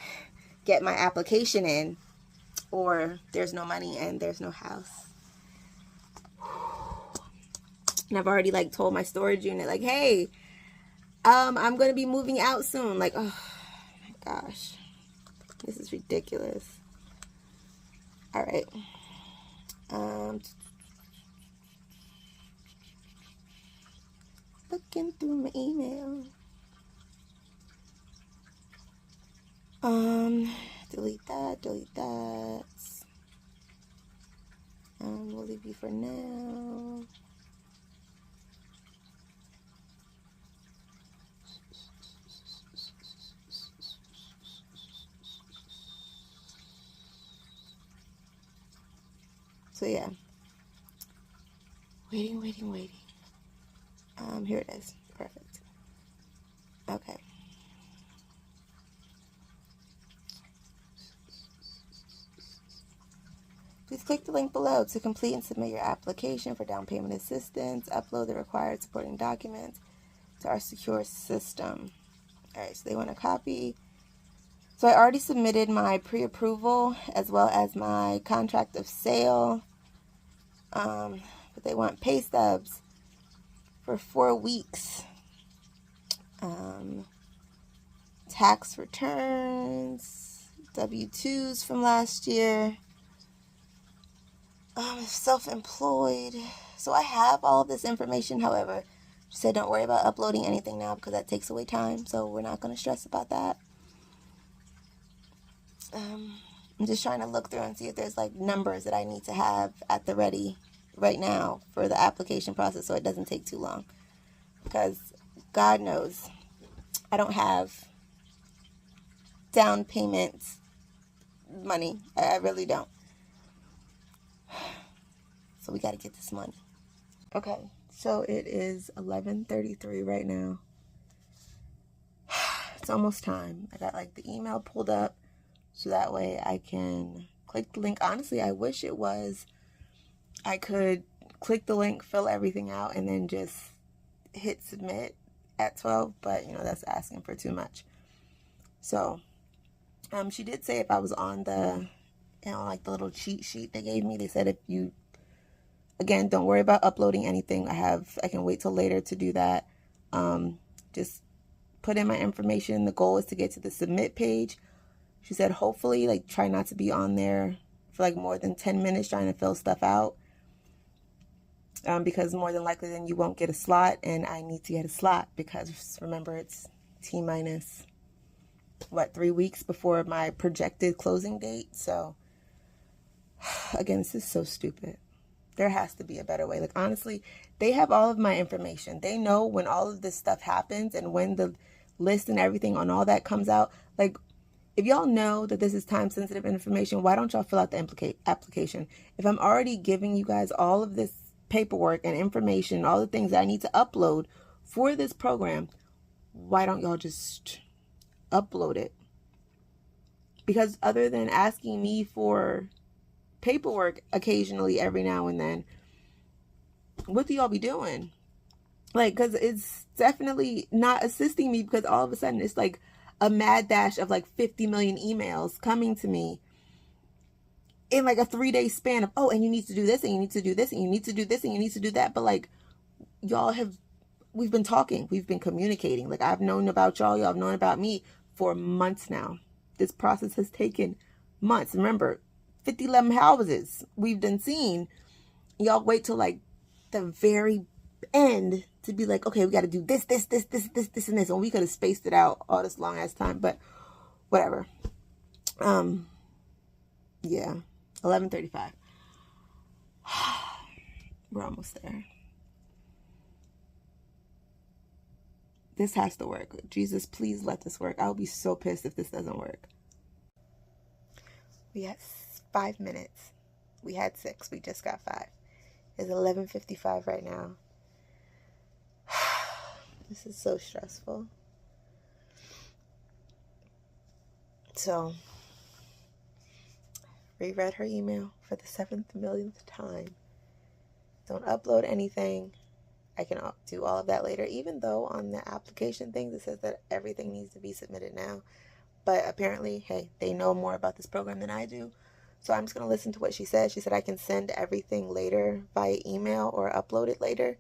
get my application in, or there's no money and there's no house. And I've already, like, told my storage unit, like, hey, I'm going to be moving out soon. Like, oh my gosh, this is ridiculous. All right. Looking through my email. Delete that. We'll leave you for now. So yeah, waiting. Here it is. Perfect. Okay. Please click the link below to complete and submit your application for down payment assistance. Upload the required supporting documents to our secure system. All right, so they want a copy. So I already submitted my pre-approval as well as my contract of sale. But they want pay stubs for 4 weeks. Tax returns, W-2s from last year. Self-employed. So I have all of this information. However, she said don't worry about uploading anything now, because that takes away time. So we're not going to stress about that. I'm just trying to look through and see if there's like numbers that I need to have at the ready right now for the application process, so it doesn't take too long. Because God knows I don't have down payment money. I really don't. So we got to get this money. Okay, so it is 11:33 right now. It's almost time. I got like the email pulled up so that way I can click the link. Honestly, I wish it was I could click the link, fill everything out, and then just hit submit at 12, but that's asking for too much. So she did say if I was on the like the little cheat sheet they gave me, they said if you, again, don't worry about uploading anything. I can wait till later to do that. Just put in my information. The goal is to get to the submit page. She said hopefully like try not to be on there for like more than 10 minutes trying to fill stuff out, because more than likely then you won't get a slot, and I need to get a slot because remember it's T-minus 3 weeks before my projected closing date. So again, this is so stupid. There has to be a better way. Like, honestly, they have all of my information. They know when all of this stuff happens and when the list and everything on all that comes out. Like, if y'all know that this is time-sensitive information, why don't y'all fill out the application? If I'm already giving you guys all of this paperwork and information, all the things that I need to upload for this program, why don't y'all just upload it? Because other than asking me for paperwork occasionally every now and then, what do y'all be doing? Like, because it's definitely not assisting me, because all of a sudden it's like a mad dash of like 50 million emails coming to me in like a 3-day span of, oh, and you need to do this, and you need to do this, and you need to do this, and you need to do that. But like, we've been talking, we've been communicating. Like, I've known about y'all have known about me for months now. This process has taken months. Remember, 11 houses we've done seen. Y'all wait till like the very end to be like, okay, we got to do this, and this, and we could have spaced it out all this long ass time, but whatever. Yeah, 11:35. We're almost there. This has to work. Jesus, please let this work. I'll be so pissed if this doesn't work. We had 5 minutes. We had 6. We just got 5. It's 11:55 right now. This is so stressful. So, reread her email for the 7th millionth time. Don't upload anything. I can do all of that later, even though on the application thing it says that everything needs to be submitted now. But apparently, hey, they know more about this program than I do. So I'm just going to listen to what she said. She said I can send everything later via email or upload it later.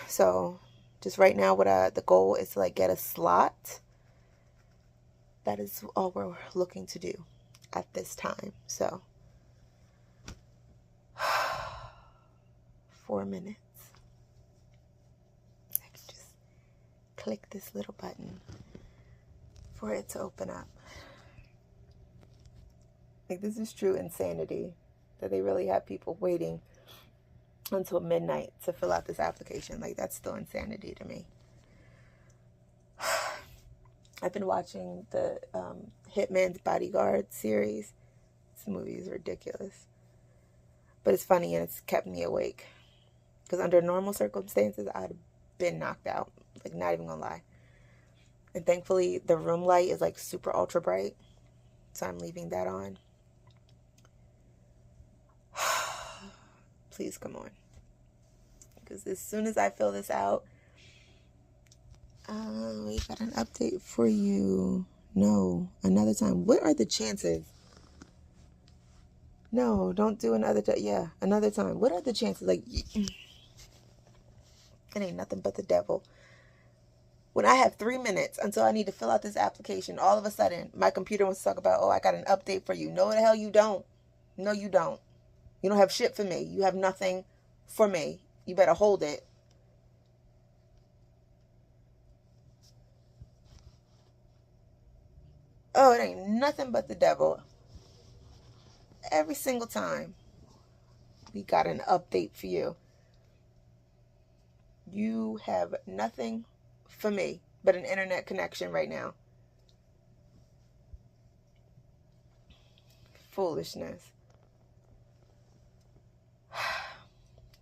So just right now, the goal is to like get a slot. That is all we're looking to do at this time. So 4 minutes. I can just click this little button for it to open up. Like, this is true insanity that they really have people waiting until midnight to fill out this application. Like, that's still insanity to me. I've been watching the Hitman's Bodyguard series. This movie is ridiculous. But it's funny and it's kept me awake. Because under normal circumstances, I'd have been knocked out. Like, not even gonna lie. And thankfully, the room light is like super ultra bright. So I'm leaving that on. Please come on. Because as soon as I fill this out, we got an update for you. No, another time. What are the chances? No, don't do another time. Yeah, another time. What are the chances? Like, it ain't nothing but the devil. When I have 3 minutes until I need to fill out this application, all of a sudden, my computer wants to talk about, oh, I got an update for you. No, the hell you don't. No, you don't. You don't have shit for me. You have nothing for me. You better hold it. Oh, it ain't nothing but the devil. Every single time we got an update for you. You have nothing for me but an internet connection right now. Foolishness.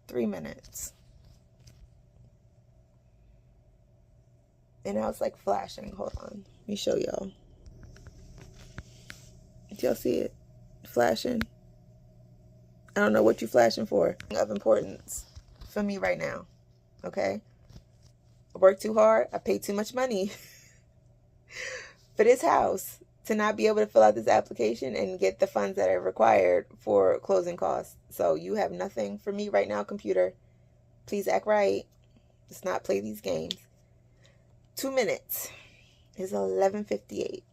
3 minutes. And now it's like flashing. Hold on. Let me show y'all. Do y'all see it? Flashing. I don't know what you're flashing for. Of importance for me right now. Okay? I work too hard. I pay too much money for this house to not be able to fill out this application and get the funds that are required for closing costs. So you have nothing for me right now, computer. Please act right. Let's not play these games. 2 minutes is 11:58.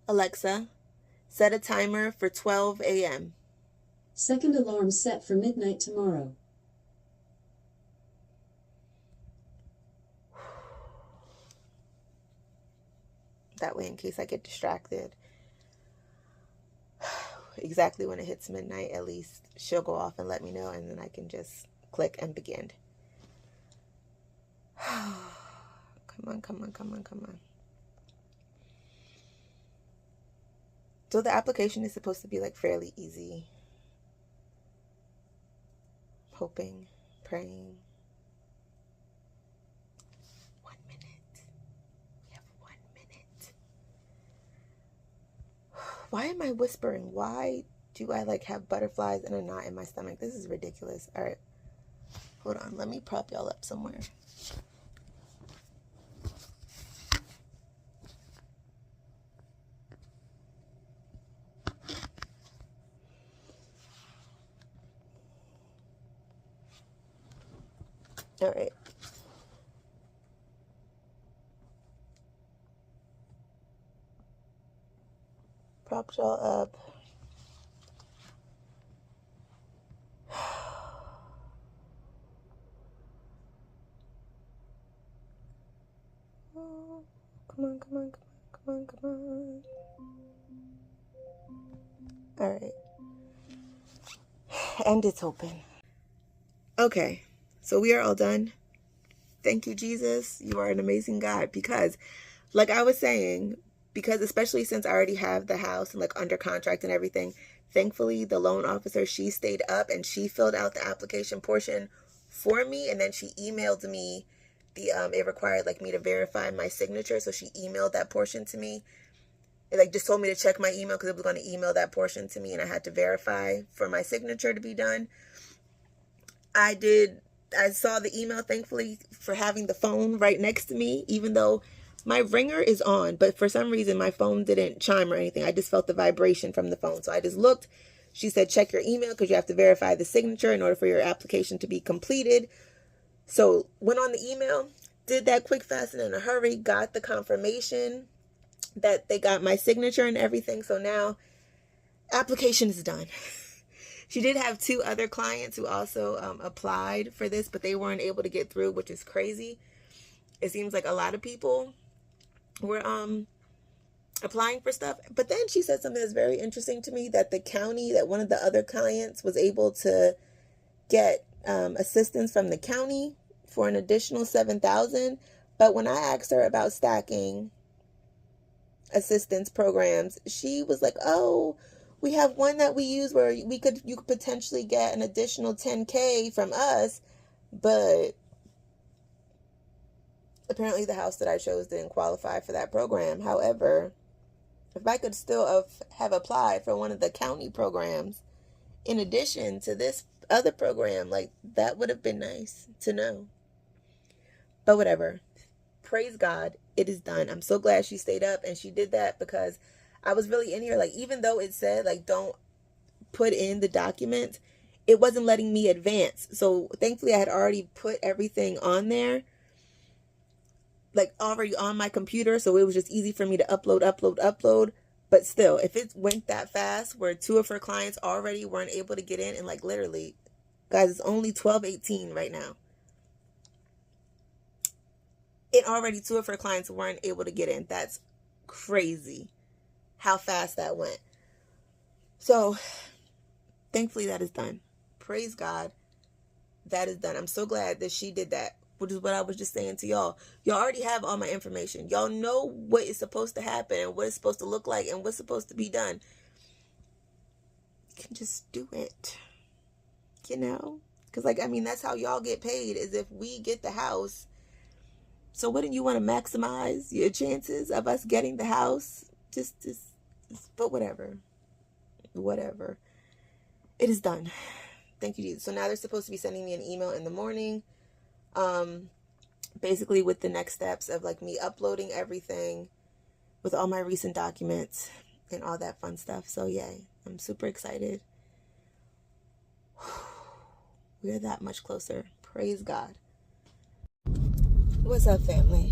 Alexa, set a timer for 12 a.m. Second alarm set for midnight tomorrow. That way, in case I get distracted, exactly when it hits midnight, at least she'll go off and let me know, and then I can just click and begin. Come on, come on, come on, come on. So the application is supposed to be like fairly easy. Hoping, praying. 1 minute. We have 1 minute. Why am I whispering? Why do I like have butterflies and a knot in my stomach? This is ridiculous. All right. Hold on. Let me prop y'all up somewhere. All right. Propped y'all up. Oh, come on, come on, come on, come on, come on. All right. And it's open. Okay. So we are all done. Thank you, Jesus. You are an amazing God. Because, like I was saying, because especially since I already have the house and like under contract and everything, thankfully the loan officer, she stayed up and she filled out the application portion for me, and then she emailed me the it required like me to verify my signature, so she emailed that portion to me. It like just told me to check my email because it was going to email that portion to me, and I had to verify for my signature to be done. I saw the email, thankfully, for having the phone right next to me, even though my ringer is on, but for some reason my phone didn't chime or anything. I just felt the vibration from the phone. So I just looked. She said, check your email because you have to verify the signature in order for your application to be completed. So went on the email, did that quick, fast, and in a hurry, got the confirmation that they got my signature and everything. So now application is done. She did have 2 other clients who also applied for this, but they weren't able to get through, which is crazy. It seems like a lot of people were applying for stuff. But then she said something that's very interesting to me, that the county, that one of the other clients was able to get assistance from the county for an additional $7,000. But when I asked her about stacking assistance programs, she was like, oh, we have one that we use where you could potentially get an additional $10K from us, but apparently the house that I chose didn't qualify for that program. However, if I could still have applied for one of the county programs in addition to this other program, like that would have been nice to know. But whatever. Praise God, it is done. I'm so glad she stayed up and she did that, because I was really in here, like, even though it said like don't put in the document, it wasn't letting me advance. So thankfully I had already put everything on there, like already on my computer, so it was just easy for me to upload. But still, if it went that fast where 2 of her clients already weren't able to get in, and like literally, guys, it's only 12:18 right now. It already 2 of her clients weren't able to get in. That's crazy how fast that went. So thankfully that is done. Praise God, that is done. I'm so glad that she did that, which is what I was just saying to y'all. Y'all already have all my information. Y'all know what is supposed to happen and what it's supposed to look like and what's supposed to be done. just do it, you know? Because, like, I mean, that's how y'all get paid, is if we get the house. So wouldn't you want to maximize your chances of us getting the house? But whatever. It is done. Thank you, Jesus. So now they're supposed to be sending me an email in the morning, basically with the next steps of, like, me uploading everything with all my recent documents and all that fun stuff. So, yay. I'm super excited. We're that much closer. Praise God. What's up, family?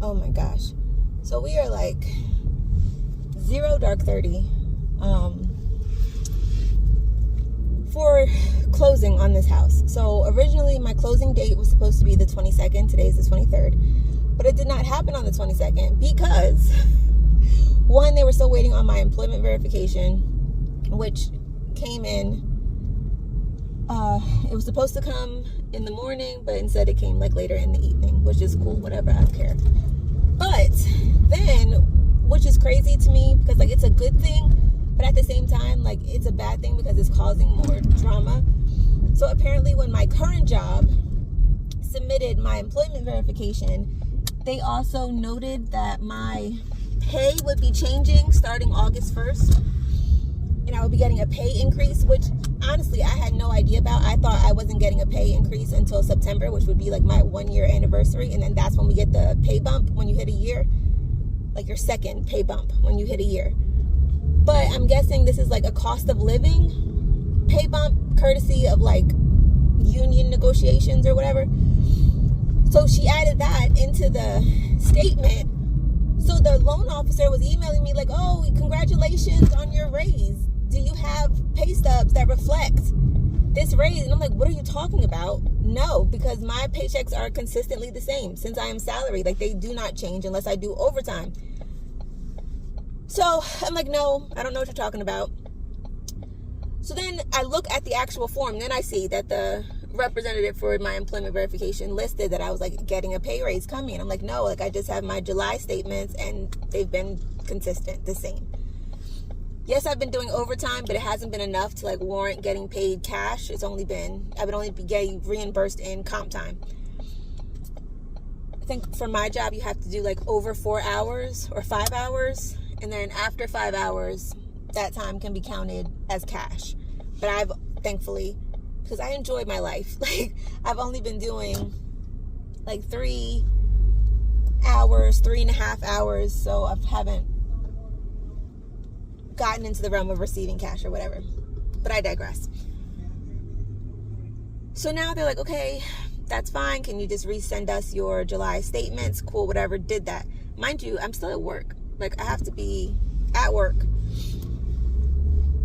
Oh my gosh. So we are like 0 dark 30 for closing on this house. So originally my closing date was supposed to be the 22nd. Today's the 23rd. But it did not happen on the 22nd because, one, they were still waiting on my employment verification, which came in. It was supposed to come in the morning, but instead it came like later in the evening, which is cool, whatever, I don't care. But then, which is crazy to me, because like it's a good thing, but at the same time, like it's a bad thing because it's causing more drama. So apparently when my current job submitted my employment verification, they also noted that my pay would be changing starting August 1st. And I would be getting a pay increase, which honestly I had no idea about. I thought I wasn't getting a pay increase until September, which would be like my 1-year anniversary. And then that's when we get the pay bump when you hit a year, like your second pay bump when you hit a year. But I'm guessing this is like a cost of living pay bump, courtesy of like union negotiations or whatever. So she added that into the statement. So the loan officer was emailing me like, oh, congratulations on your raise. Do you have pay stubs that reflect this raise? And I'm like, what are you talking about? No, because my paychecks are consistently the same since I am salaried. Like, they do not change unless I do overtime. So I'm like, no, I don't know what you're talking about. So then I look at the actual form, and then I see that the representative for my employment verification listed that I was like getting a pay raise coming. And I'm like, no, like I just have my July statements and they've been consistent, the same. Yes, I've been doing overtime, but it hasn't been enough to like warrant getting paid cash. I would only be getting reimbursed in comp time. I think for my job, you have to do like over 4 hours or 5 hours. And then after 5 hours, that time can be counted as cash. But I've thankfully, because I enjoy my life, like I've only been doing like 3 hours, 3.5 hours. So I haven't gotten into the realm of receiving cash or whatever, but I digress. So now they're like, okay, that's fine. Can you just resend us your July statements? Cool, whatever. Did that. Mind you, I'm still at work. Like I have to be at work.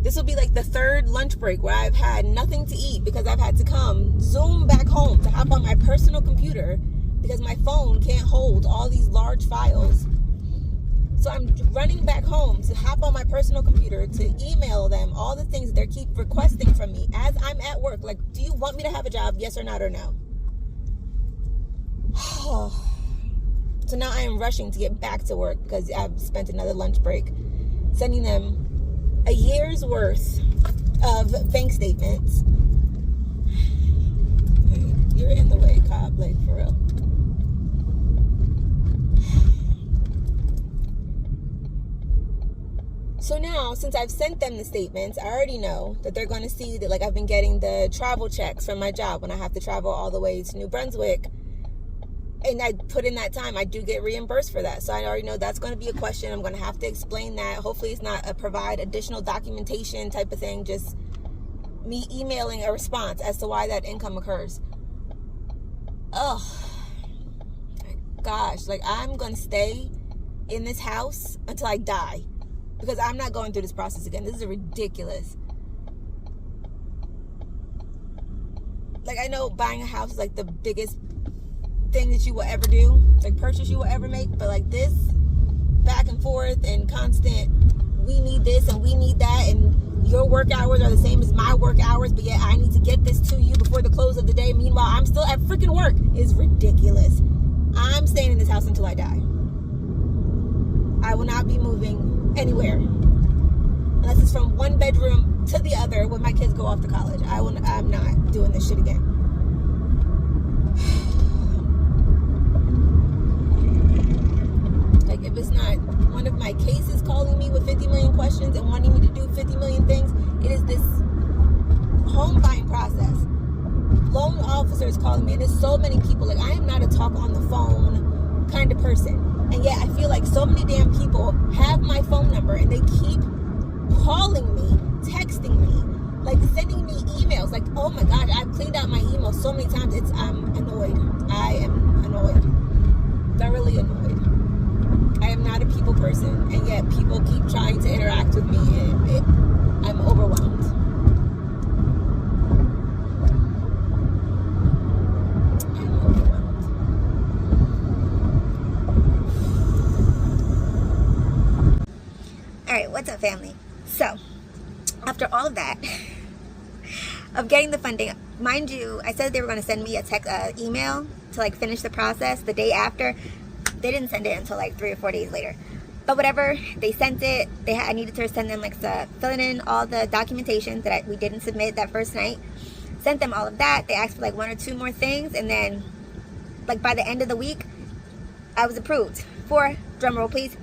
This will be like the third lunch break where I've had nothing to eat because I've had to come Zoom back home to hop on my personal computer because my phone can't hold all these large files. So I'm running back home to hop on my personal computer to email them all the things that they keep requesting from me as I'm at work. Like, do you want me to have a job? Yes or not or no? So now I am rushing to get back to work because I've spent another lunch break sending them a year's worth of bank statements. You're in the way, Cobb, like for real. So now, since I've sent them the statements, I already know that they're going to see that like I've been getting the travel checks from my job when I have to travel all the way to New Brunswick. And I put in that time, I do get reimbursed for that. So I already know that's going to be a question. I'm going to have to explain that. Hopefully it's not a provide additional documentation type of thing. Just me emailing a response as to why that income occurs. Oh, my gosh. Like, I'm going to stay in this house until I die. Because I'm not going through this process again. This is ridiculous. Like, I know buying a house is like the biggest thing that you will ever do, like purchase you will ever make, but like this back and forth and constant, we need this and we need that, and your work hours are the same as my work hours, but yet I need to get this to you before the close of the day. Meanwhile, I'm still at freaking work. Is ridiculous. I'm staying in this house until I die. I will not be moving anywhere unless it's from one bedroom to the other when my kids go off to college. I'm not doing this shit again. Like, if it's not one of my cases calling me with 50 million questions and wanting me to do 50 million things, it is this home buying process. Loan officers calling me, and there's so many people. Like, I am not a talk on the phone kind of person, and yet I feel like so many damn people have my phone number and they keep calling me, texting me, like sending me emails. Like, oh my god, I've cleaned out my email so many times. I'm annoyed. I am annoyed, thoroughly annoyed. I am not a people person, and yet people keep trying to interact with me, and I'm overwhelmed. Alright, what's up, family? So, after all of that, of getting the funding, mind you, I said they were going to send me a email to like finish the process the day after. They didn't send it until like 3 or 4 days later. But whatever, they sent it. I needed to send them like filling in all the documentation that we didn't submit that first night. Sent them all of that. They asked for like 1 or 2 more things, and then like by the end of the week, I was approved for, drum roll please,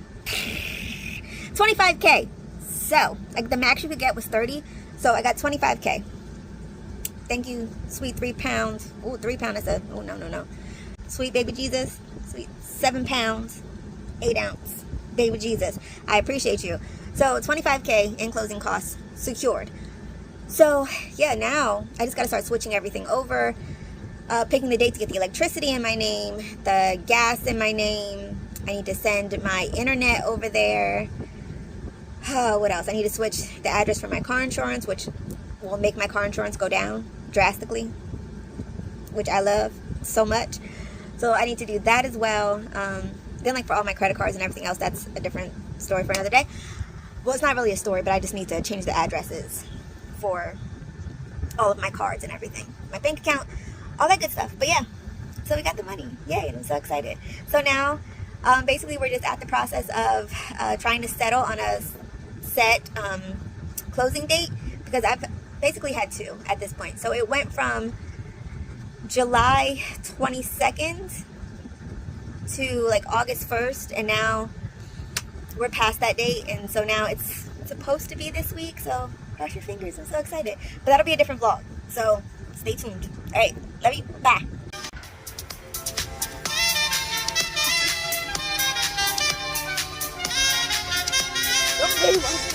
$25K. So like the max you could get was 30, so I got $25K. Thank you, sweet 3 pounds. Oh, 3 pound is oh no. Sweet baby Jesus, sweet 7 pounds, 8 ounce baby Jesus. I appreciate you. So $25K in closing costs secured. So yeah, now I just got to start switching everything over, picking the date to get the electricity in my name, the gas in my name. I need to send my internet over there. What else? I need to switch the address for my car insurance, which will make my car insurance go down drastically, which I love so much. So I need to do that as well. Then like for all my credit cards and everything else, that's a different story for another day. Well, it's not really a story, but I just need to change the addresses for all of my cards and everything. My bank account, all that good stuff. But yeah, so we got the money. Yay, and I'm so excited. So now, basically we're just at the process of trying to settle on a set closing date, because I've basically had 2 at this point. So it went from July 22nd to like August 1st, and now we're past that date, and so now it's supposed to be this week, so cross your fingers. I'm so excited, but that'll be a different vlog, so stay tuned. All right, love you, bye. Okay.